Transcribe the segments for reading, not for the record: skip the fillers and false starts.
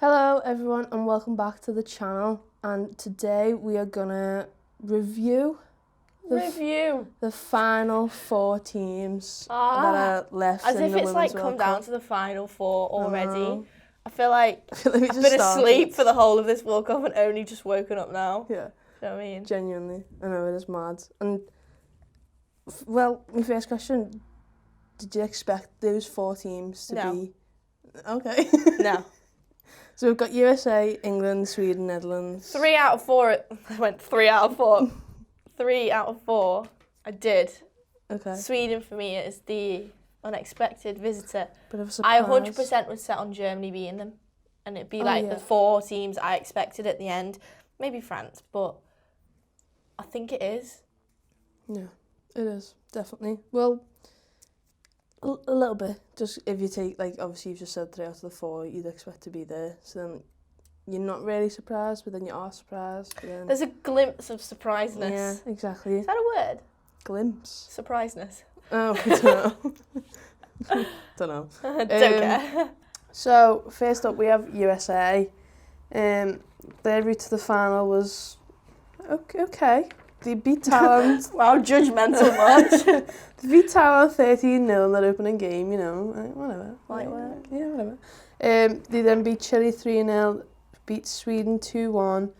Hello everyone and welcome back to the channel, and today we are gonna review the final four teams that are left as in if the it's Women's like World come down Cup. to the final four already. know. I feel like we I've just been started. asleep for the whole of this World Cup and only just woken up now. Yeah, You know what I mean? genuinely, I know it is mad. And well, my first question: did you expect those four teams to No. be okay? No. So we've got USA, England, Sweden, Netherlands. 3 out of 4. I went 3 out of 4. 3 out of 4. I did. Okay. Sweden for me is the unexpected visitor. Bit of a surprise. I 100% would set on Germany beating them, and it'd be the four teams I expected at the end. Maybe France, but I think it is. Yeah, it is, definitely. Well, a little bit. Just if you take, like, obviously you've just said 3 out of the 4, you'd expect to be there. So then you're not really surprised, but then you are surprised. But then... There's a glimpse of surpriseness. Yeah, exactly. Is that a word? Glimpse. Surpriseness. Oh, I don't know. Don't know. Don't care. So, first up we have USA. Their route to the final was okay. They beat Thailand. Wow, judgmental much. They beat Thailand 13-0 in that opening game, you know, whatever. Light work. Yeah, whatever. They then beat Chile 3-0, beat Sweden 2-1,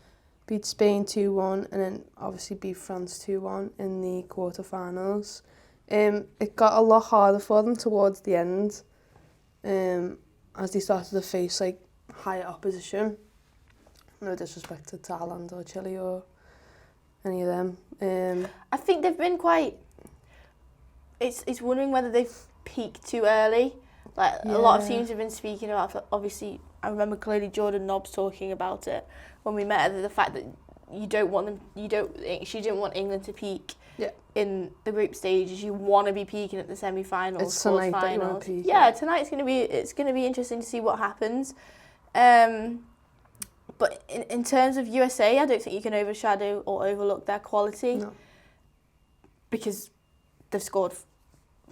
beat Spain 2-1, and then obviously beat France 2-1 in the quarterfinals. It got a lot harder for them towards the end, as they started to face like higher opposition. No disrespect to Thailand or Chile or any of them. I think they've been quite... It's wondering whether they've peaked too early. Like, a lot of teams have been speaking about, obviously, I remember clearly Jordan Nobbs talking about it when we met her, the fact that she didn't want England to peak in the group stages. You want to be peaking at the semi-finals, it's tonight that you want to peak. Yeah, tonight's going to be interesting to see what happens. But in terms of USA, I don't think you can overshadow or overlook their quality. No. Because they've scored,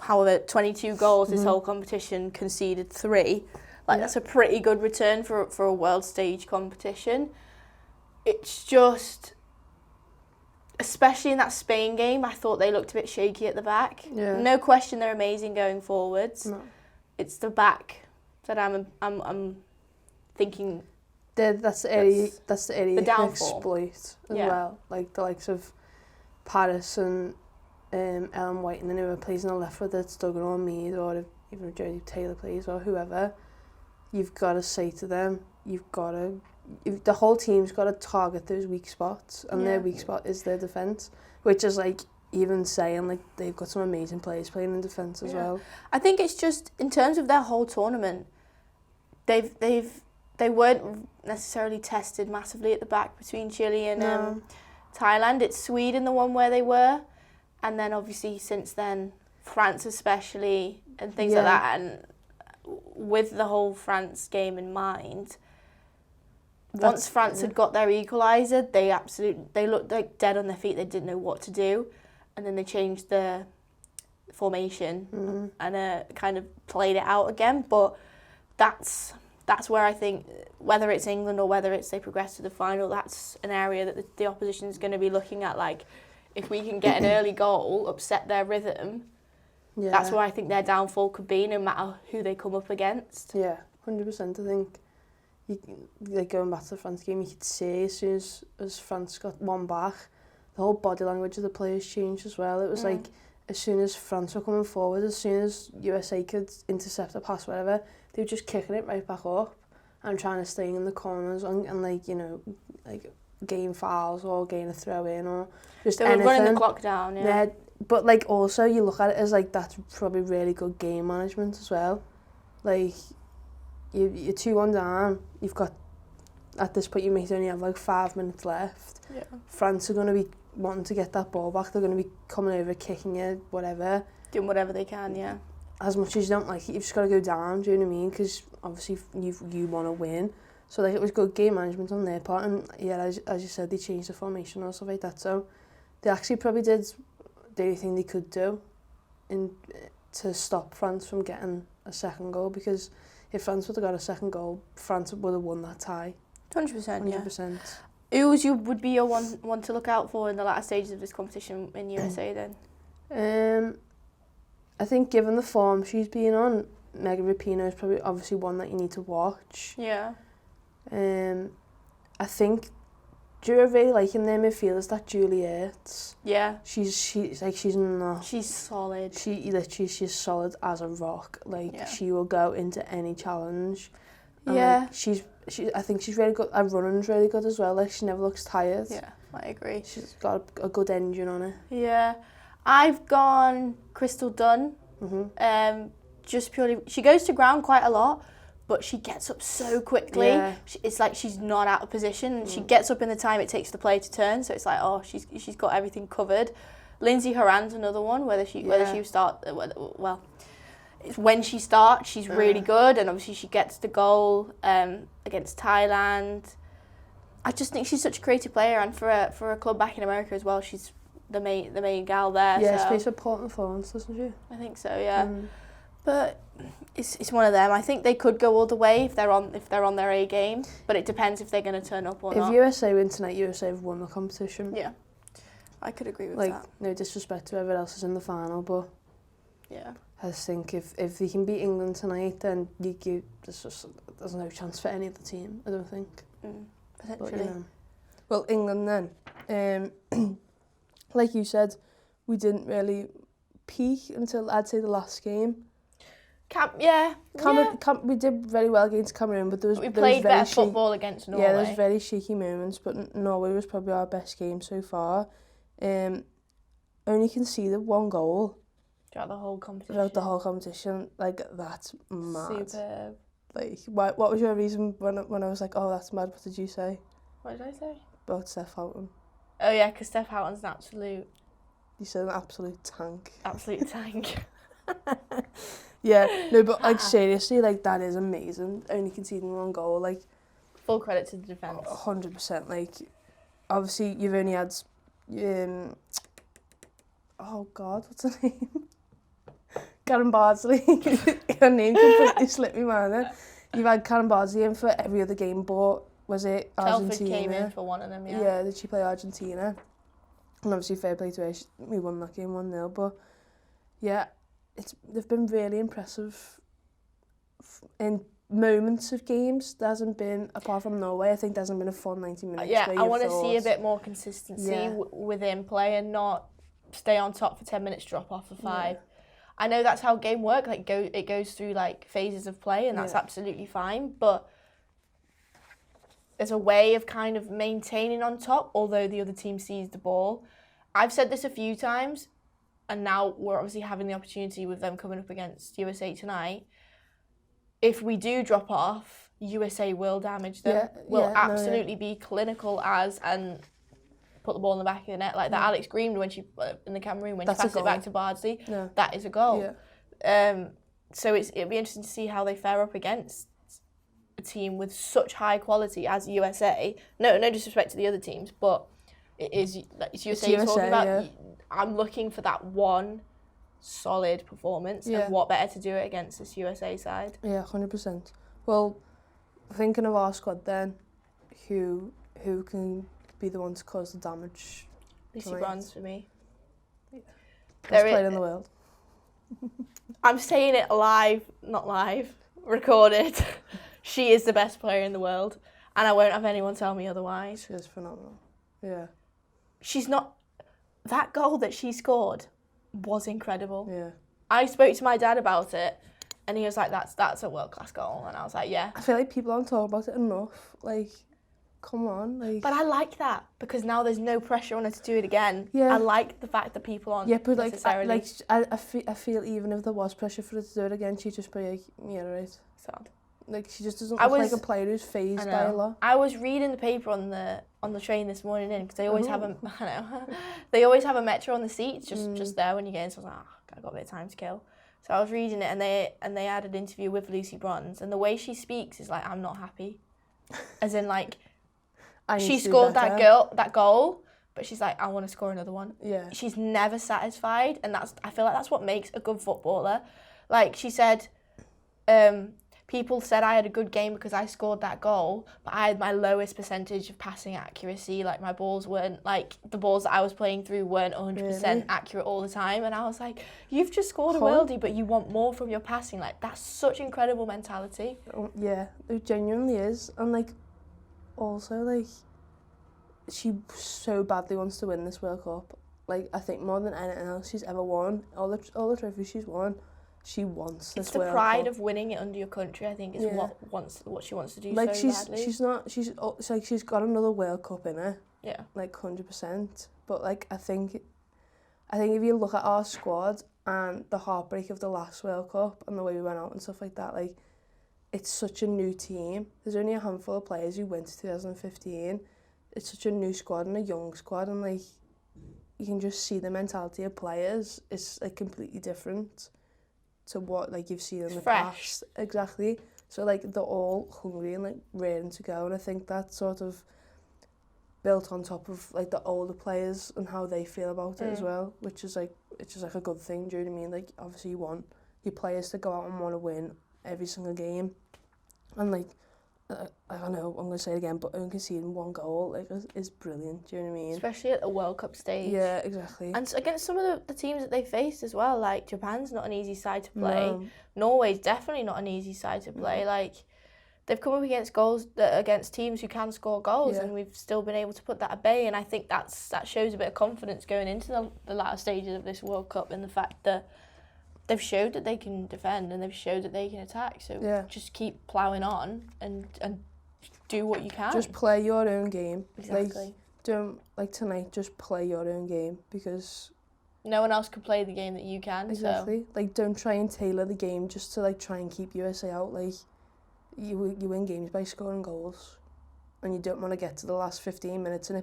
however, 22 goals this whole competition, conceded 3. That's a pretty good return for a world stage competition. It's just, especially in that Spain game, I thought they looked a bit shaky at the back. Yeah. No question they're amazing going forwards. No. It's the back that I'm thinking... That's the area you can downfall. exploit as well. Like the likes of Paris and Ellen White, and then whoever plays on the left, whether it's Duggan or Mead, or even if Jodie Taylor plays, or whoever, you've got to say to them, the whole team's got to target those weak spots, and their weak spot is their defence, which is like even saying like they've got some amazing players playing in defence as well. I think it's just in terms of their whole tournament, they weren't necessarily tested massively at the back between Chile and Thailand. It's Sweden, the one where they were. And then obviously since then, France especially, and things like that. And with the whole France game in mind, once France had got their equaliser, they looked like dead on their feet. They didn't know what to do. And then they changed the formation and kind of played it out again. But that's where I think, whether it's England or whether it's they progress to the final, that's an area that the opposition is going to be looking at. Like, if we can get an early goal, upset their rhythm, that's where I think their downfall could be, no matter who they come up against. Yeah, 100%. I think, like going back to the France game, you could see as soon as France got one back, the whole body language of the players changed as well. It was like, as soon as France were coming forward, as soon as USA could intercept a pass, whatever, they were just kicking it right back up and trying to stay in the corners and like, you know, like gain fouls or gain a throw in or just they were anything. Running the clock down, yeah. But like also you look at it as like that's probably really good game management as well. Like you're 2-1 down, you've got, at this point you might only have like 5 minutes left. Yeah. France are going to be wanting to get that ball back. They're going to be coming over, kicking it, whatever. Doing whatever they can, yeah. As much as you don't like it, you've just got to go down, do you know what I mean? Because obviously you want to win. So like it was good game management on their part, and as you said, they changed the formation or stuff like that. So they actually probably did the only thing they could do to stop France from getting a second goal, because if France would have got a second goal, France would have won that tie. 100%, yeah. 100%. Would be your one to look out for in the latter stages of this competition in USA then? I think given the form she's been on, Megan Rapinoe is probably obviously one that you need to watch. Yeah. I think do you really like in their midfielders that Julie Ertz? Yeah. She's not. She's solid. She's solid as a rock. Like Yeah. she will go into any challenge. And Yeah. I think she's really good. Her running's really good as well. Like she never looks tired. Yeah, I agree. She's got a good engine on her. Yeah. I've gone Crystal Dunn. Mhm. Just purely, she goes to ground quite a lot, but she gets up so quickly. Yeah. It's like she's not out of position, and she gets up in the time it takes the play to turn. So it's like, oh, she's got everything covered. Lindsay Horan's another one. Whether she start well, it's when she starts, she's really good, and obviously she gets the goal against Thailand. I just think she's such a creative player, and for a club back in America as well, she's the main gal there. Yeah, so she plays for Portland Thorns, doesn't she? I think so, yeah. But it's one of them. I think they could go all the way if they're on their A game, but it depends if they're going to turn up or not. If USA win tonight, USA have won the competition. Yeah, I could agree with Like, that. no disrespect to whoever else is in the final, but Yeah. I just think if they can beat England tonight, then there's no chance for any other team, I don't think. Potentially. But, you know. Well, England then. Like you said, we didn't really peak until, I'd say, the last game. We did very well against Cameroon, but we played better football against Norway. Yeah, there's very shaky moments, but Norway was probably our best game so far. Only conceded 1 goal throughout the whole competition. Like, that's mad. Superb. Like, what was your reason when I was like, oh, that's mad? What did you say What did I say? about Steph Houghton? Oh yeah, because Steph Houghton's an absolute You said an absolute tank. Absolute tank. Yeah, no, but like seriously, like that is amazing. Only conceding 1 goal, like full credit to the defence. 100%. Like, obviously, you've only had, oh God, what's her name? Karen Bardsley. Her name completely slipped me, man. You've had Karen Bardsley in for every other game, but was it Argentina? Telford came in for one of them, yeah. Yeah, did she play Argentina? And obviously, fair play to her. We won that game 1-0, but yeah, they've been really impressive in moments of games. There hasn't been, apart from Norway, I think there hasn't been a full 90 minutes. Yeah, I want to see a bit more consistency Yeah. within play and not stay on top for 10 minutes, drop off for 5. Yeah. I know that's how game work. Like it goes through like phases of play, and that's absolutely fine. But there's a way of kind of maintaining on top, although the other team sees the ball. I've said this a few times, and now we're obviously having the opportunity with them coming up against USA tonight. If we do drop off, USA will damage them. Will absolutely be clinical and put the ball in the back of the net, like that Alex Green when she in the Cameroon when she passed it back to Bardsley. Yeah. That is a goal. Yeah. So it'll be interesting to see how they fare up against a team with such high quality as USA. No disrespect to the other teams, but it's USA you're talking about. Yeah. I'm looking for that one solid performance, and what better to do it against this USA side? Yeah, 100%. Well, thinking of our squad then, who can be the one to cause the damage? Lucy Bronze for me. Yeah. Best player in the world. I'm saying it live, not live, recorded. She is the best player in the world, and I won't have anyone tell me otherwise. She is phenomenal. Yeah. She's not... That goal that she scored was incredible. Yeah. I spoke to my dad about it, and he was like, that's a world-class goal. And I was like, yeah. I feel like people aren't talking about it enough. Like, come on. Like. But I like that, because now there's no pressure on her to do it again. Yeah. I like the fact that people aren't necessarily... I feel even if there was pressure for her to do it again, she'd just be like, yeah, right. Sad. Like, she just doesn't look like a player who's fazed by a lot. I was reading the paper on the train this morning because they always have they always have a Metro on the seats just there when you get in. So I was like, I've got a bit of time to kill. So I was reading it, and they had an interview with Lucy Bronze, and the way she speaks is like, I'm not happy, as in like she scored that goal, but she's like, I want to score another one. Yeah. She's never satisfied, and I feel like that's what makes a good footballer. Like she said, people said I had a good game because I scored that goal, but I had my lowest percentage of passing accuracy. Like, my balls weren't, like, the balls that I was playing through weren't 100% Really? accurate all the time. And I was like, you've just scored a Huh? worldie, but you want more from your passing. Like, that's such incredible mentality. Oh, yeah, it genuinely is. And, like, also, like, she so badly wants to win this World Cup. Like, I think more than anything else she's ever won, all the trophies she's won, she wants this It's the World pride Cup. of winning it under your country, I think, is Yeah. what she wants to do Like, so badly. it's like she's got another World Cup in her, Yeah. like 100%. But like, I think if you look at our squad and the heartbreak of the last World Cup and the way we went out and stuff like that, like, it's such a new team. There's only a handful of players who went to 2015. It's such a new squad and a young squad, and like, you can just see the mentality of players is like completely different to what like you've seen in It's the fresh. past. Exactly. So like, they're all hungry and like raring to go, and I think that's sort of built on top of like the older players and how they feel about it as well, which is like, it's just like a good thing. Do you know what I mean? Like, obviously you want your players to go out and want to win every single game, and like, I don't know, I'm going to say it again, but only conceding one goal like is brilliant. Do you know what I mean? Especially at the World Cup stage. Yeah, exactly. And against some of the teams that they faced as well, like Japan's not an easy side to play. No. Norway's definitely not an easy side to play. Like, they've come up against teams who can score goals, Yeah. and we've still been able to put that at bay. And I think that shows a bit of confidence going into the latter stages of this World Cup, in the fact that they've showed that they can defend and they've showed that they can attack. So Yeah. just keep ploughing on and do what you can. Just play your own game. Exactly. Like, don't, like tonight, just play your own game, because No one else can play the game that you can. exactly. Like, don't try and tailor the game just to like try and keep USA out. Like, you win games by scoring goals, and you don't want to get to the last 15 minutes and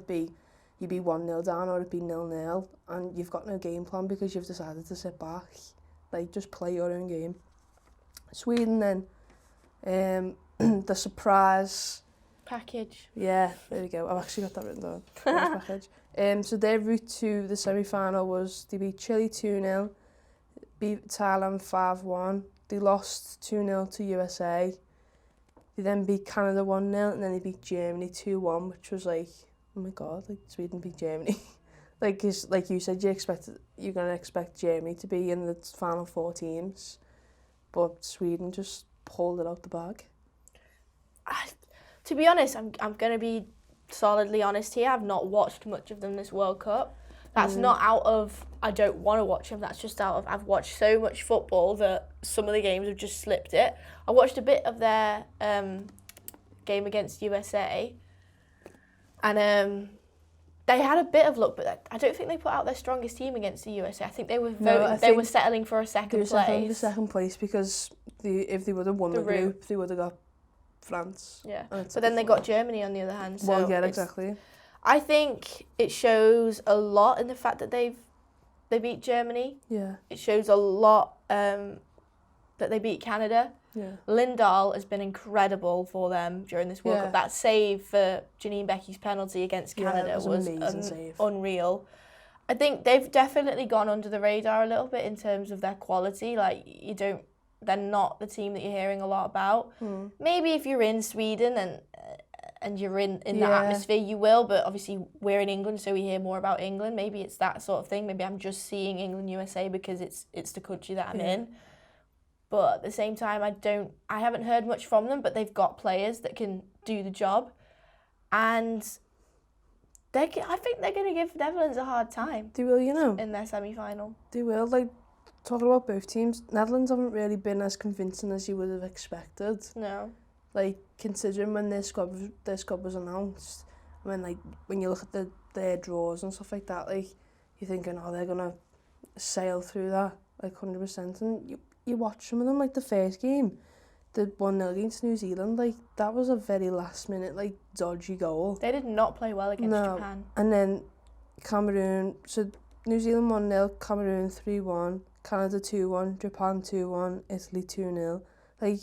you be 1-0 down, or it be 0-0, and you've got no game plan because you've decided to sit back. Like, just play your own game. Sweden then, the surprise. Package. Yeah, there we go. I've actually got that written down. Surprise package. So their route to the semi-final was they beat Chile 2-0, beat Thailand 5-1. They lost 2-0 to USA. They then beat Canada 1-0, and then they beat Germany 2-1, which was like, oh my god, like, Sweden beat Germany. Like, 'cause, like you said, you're going to expect Germany to be in the final 4 teams, but Sweden just pulled it out the bag. To be honest, I'm going to be solidly honest here. I've not watched much of them this World Cup. That's not out of I don't want to watch them. That's just out of I've watched so much football that some of the games have just slipped it. I watched a bit of their game against USA, and they had a bit of luck, but I don't think they put out their strongest team against the USA. I think they were they were settling for a second place. The second place, because if they would have won the group, they would have got France. Yeah, but then they got Germany on the other hand. So well, yeah, exactly. I think it shows a lot in the fact that they beat Germany. Yeah. It shows a lot that they beat Canada. Yeah. Lindahl has been incredible for them during this World Cup. That save for Janine Becky's penalty against Canada was amazing save. Unreal. I think they've definitely gone under the radar a little bit in terms of their quality. Like, they're not the team that you're hearing a lot about. Maybe if you're in Sweden and you're in that atmosphere, you will, but obviously we're in England, so we hear more about England. Maybe it's that sort of thing. Maybe I'm just seeing England USA because it's the country that I'm in. But at the same time, I haven't heard much from them, but they've got players that can do the job. And I think they're going to give Netherlands a hard time. They will, you know. In their semi-final. They will. Like, talking about both teams, Netherlands haven't really been as convincing as you would have expected. No. Like, considering when their squad was announced, when you look at their draws and stuff like that, like, you're thinking, oh, they're gonna sail through that, like, 100%. And you watch some of them, like the first game, the 1-0 against New Zealand, like, that was a very last minute, like, dodgy goal. They did not play well against Japan. And then Cameroon, so New Zealand 1-0, Cameroon 3-1, Canada 2-1, Japan 2-1, Italy 2-0. Like,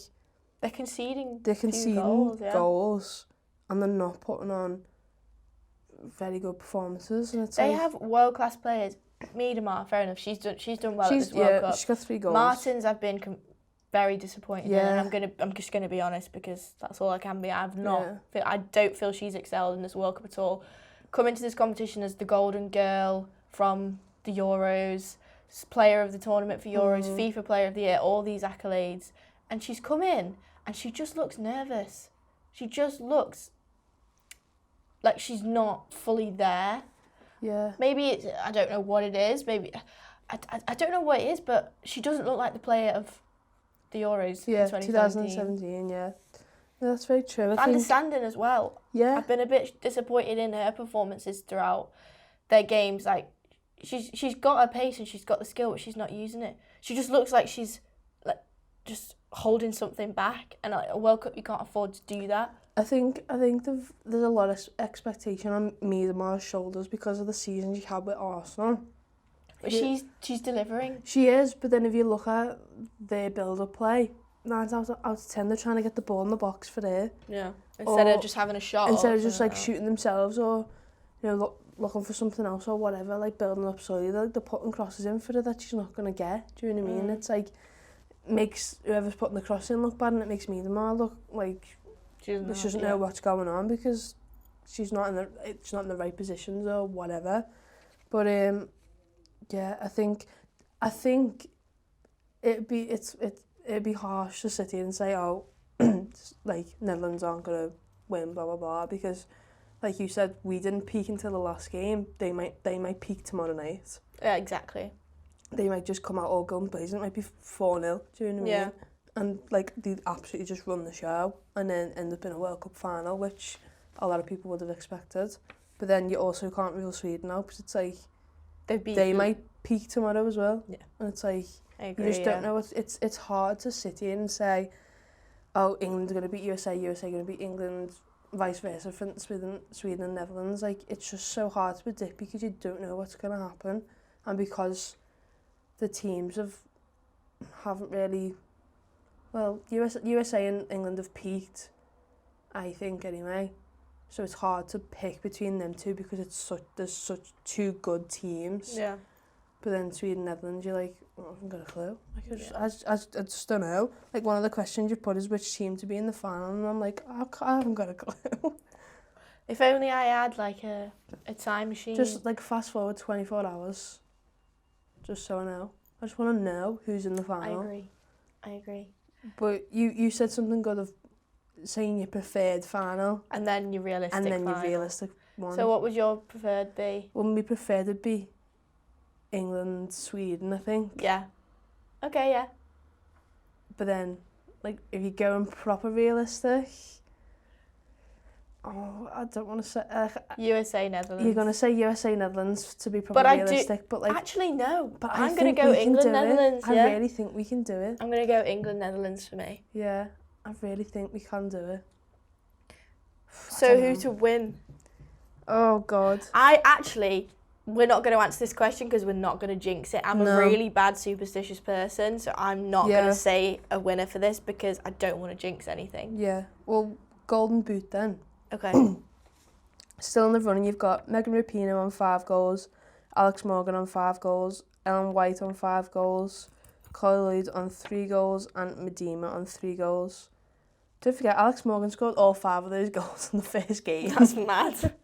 they're conceding goals, and they're not putting on very good performances. And they have world-class players. Miedema, fair enough, she's done well at this World Cup. She's got 3 goals. Martins, I've been very disappointed in, Yeah. and I'm just gonna be honest because that's all I can be. I Yeah. don't feel she's excelled in this World Cup at all. Come into this competition as the golden girl from the Euros, player of the tournament for Euros, FIFA Player of the Year, all these accolades, and she's come in and she just looks nervous. She just looks like she's not fully there. Yeah. Maybe it's, I don't know what it is. Maybe I don't know what it is, but she doesn't look like the player of the Euros Yeah, in 2017. 2017, yeah. No, that's very true. I think, Understanding as well. yeah, I've been a bit disappointed in her performances throughout their games. Like she's got her pace and she's got the skill, but she's not using it. She just looks like she's like just holding something back, and like, a World Cup you can't afford to do that. I think there's a lot of expectation on Miedema's shoulders because of the season she had with Arsenal. But she's delivering. She is, but then if you look at their build-up play, 9 out of 10 they're trying to get the ball in the box for her. Yeah. Instead of just having a shot. Instead of just like shooting themselves or, you know, looking for something else or whatever, like building up slowly, like they're putting crosses in for her that she's not going to get. Do you know what I mean? It's like, makes whoever's putting the cross in look bad, and it makes Miedema look like she doesn't know what's going on because she's not in the right positions or whatever. But yeah, I think it'd be harsh to sit here and say, oh, like Netherlands aren't gonna win, blah blah blah, because like you said, we didn't peak until the last game. They might peak tomorrow night. Yeah, exactly. They might just come out all guns blazing. It might be 4-0. Do you know what I mean? And like they absolutely just run the show and then end up in a World Cup final, which a lot of people would have expected. But then you also can't rule Sweden out because it's like they might peak tomorrow as well. Yeah. And it's like I agree, you just don't know. It's hard to sit here and say, oh, England's going to beat USA going to beat England, vice versa for Sweden and Netherlands. Like, it's just so hard to predict because you don't know what's going to happen. And because the teams haven't really... Well, USA and England have peaked, I think, anyway. So it's hard to pick between them two because there's such two good teams. Yeah. But then Sweden, Netherlands, you're like, I haven't got a clue. Like, I just don't know. Like, one of the questions you put is which team to be in the final, and I'm like, I haven't got a clue. If only I had, like, a time machine. Just, like, fast forward 24 hours, just so I know. I just want to know who's in the final. I agree. But you said something good of saying your preferred final. And then your realistic final. And then your realistic one. So what would your preferred be? Well, my preferred would be England, Sweden, I think. Yeah. Okay, yeah. But then, like, if you're going proper realistic, I don't want to say... USA, Netherlands. You're going to say USA, Netherlands to be proper realistic, but like... Actually, no. But I'm going to go England, Netherlands, I really think we can do it. I'm going to go England, Netherlands for me. Yeah, I really think we can do it. So who to win? Oh, God. We're not going to answer this question because we're not going to jinx it. I'm a really bad superstitious person, so I'm not going to say a winner for this because I don't want to jinx anything. Yeah. Well, Golden Boot then. Okay. Still in the running, you've got Megan Rapinoe on 5 goals, Alex Morgan on 5 goals, Ellen White on 5 goals, Chloe Lloyd on 3 goals, and Miedema on 3 goals. Don't forget, Alex Morgan scored all 5 of those goals in the first game. That's mad.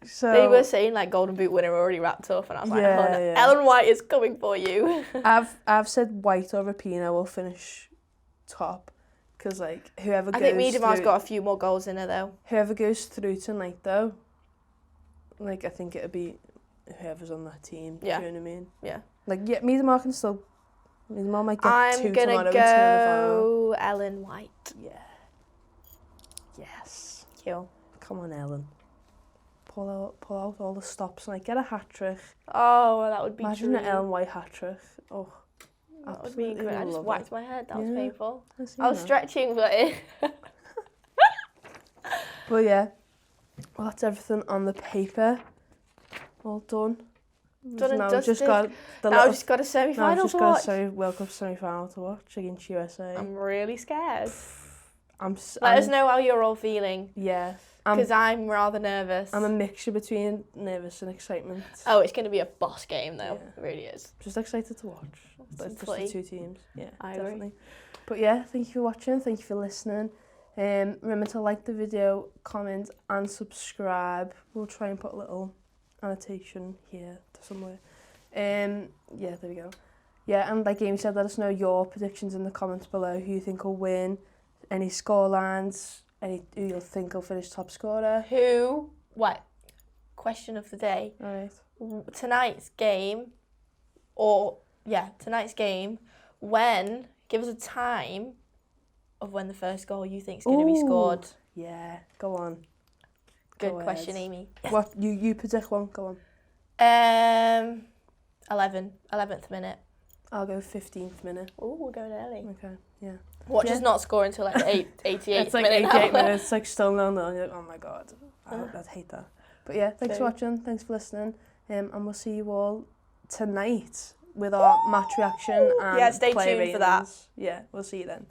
So they were saying like Golden Boot winner already wrapped up, and I was like, oh, no. Ellen White is coming for you. I've said White or Rapinoe will finish top because like whoever goes. I think Miedema's got a few more goals in her though. Whoever goes through tonight though, like I think it'll be whoever's on that team. Yeah. Do you know what I mean? Yeah. Like Miedema can still. Miedema might get I'm 2 gonna tomorrow. go Ellen White. Yeah. Yes. Cool. Come on, Ellen. Pull out all the stops and like get a hat trick. Oh, well, that would be Imagine an Ellen White hat trick. Oh, that would be incredible. I just whacked my head. That was painful. I was stretching, but But yeah, well, that's everything on the paper. All done. Done and dusted. Just got I've just got a semi-final to watch. World Cup semi-final to watch against USA. I'm really scared. Let us know how you're all feeling. Yeah. Because I'm rather nervous. I'm a mixture between nervous and excitement. Oh, it's going to be a boss game, though. Yeah. It really is. Just excited to watch. But just the two teams. Yeah, I definitely. agree. But yeah, thank you for watching. Thank you for listening. Remember to like the video, comment and subscribe. We'll try and put a little annotation here to somewhere. Yeah, there we go. Yeah, and like Amy said, let us know your predictions in the comments below. Who you think will win, any score lines, who you think will finish top scorer. Question of the day. All right. Tonight's game, give us a time of when the first goal you think is going to be scored. Yeah, go on. Good Go question, ahead. Amy. What you predict one? Go on. 11th minute. I'll go 15th minute. Oh, we're going early. Okay, yeah. Watch Yeah. us not score until like the 88th It's like minute. 88 minutes, it's like still 0-0. You're like, oh my god, I'd hate that. But yeah, thanks for watching, thanks for listening, and we'll see you all tonight with our match reaction and Yeah, stay player tuned for that. ratings. Yeah, we'll see you then.